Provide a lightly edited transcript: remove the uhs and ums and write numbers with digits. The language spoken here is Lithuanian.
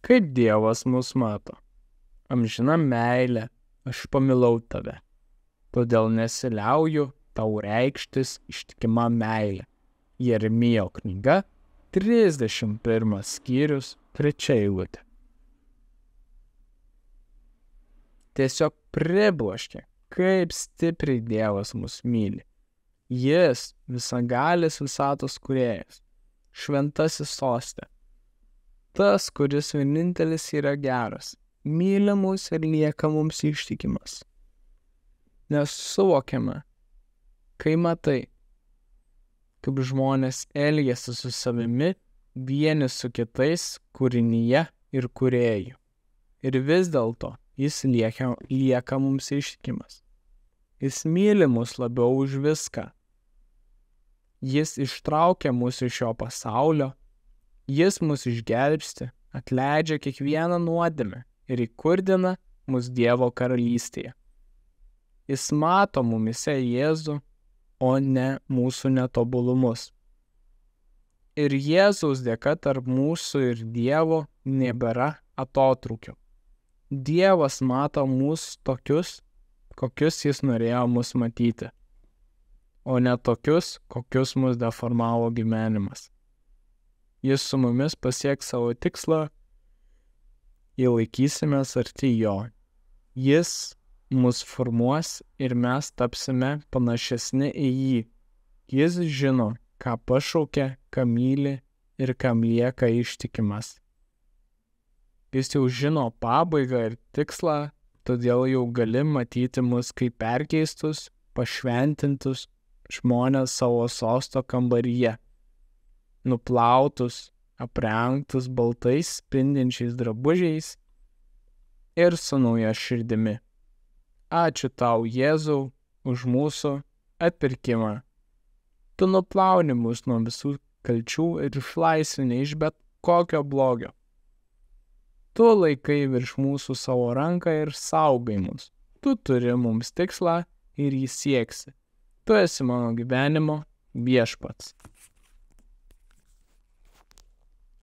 Kaip Dievas mus mato? Amžina meilė, aš pamilau tave. Todėl nesiliauju tau reikštis ištikima meilė. Jeremijo knyga, 31 skyrius, 3 eilutė. Tiesiog pribloškė, kaip stipriai Dievas mus myli. Jis visagalis visatos kūrėjas, šventasis soste. Tas, kuris vienintelis yra geras, myli mus ir lieka mums ištikimas. Nes suvokiame, kai matai, kaip žmonės elgiasi su savimi, vieni su kitais kūrinyje ir kūrėjų. Ir vis dėlto jis lieka mums ištikimas. Jis myli mus labiau už viską. Jis ištraukia mus iš šio pasaulio, jis mus išgelbsti, atleidžia kiekvieną nuodėmę ir įkurdina mus Dievo karalystėje. Jis mato mumise Jėzų, o ne mūsų netobulumus. Ir Jėzaus dėka tarp mūsų ir Dievo nebėra atotrūkio. Dievas mato mus tokius, kokius jis norėjo mus matyti, o ne tokius, kokius mus deformavo gyvenimas. Jis su mumis pasieks savo tikslą, jei laikysimės arti jo. Jis mus formuos ir mes tapsime panašesni į jį. Jis žino, ką pašaukė, ką myli ir kam lieka ištikimas. Jis jau žino pabaigą ir tikslą, todėl jau gali matyti mus kaip perkeistus, pašventintus žmonės savo sosto kambaryje, nuplautus, aprengtus baltais spindinčiais drabužiais ir su nauja širdimi. Ačiū tau, Jėzau, už mūsų atpirkimą. Tu nuplauni mus nuo visų kalčių ir išlaisvini iš bet kokio blogio. Tu laikai virš mūsų savo ranką ir saugai mus. Tu turi mums tikslą ir jį sieksi. Tu esi mano gyvenimo viešpats.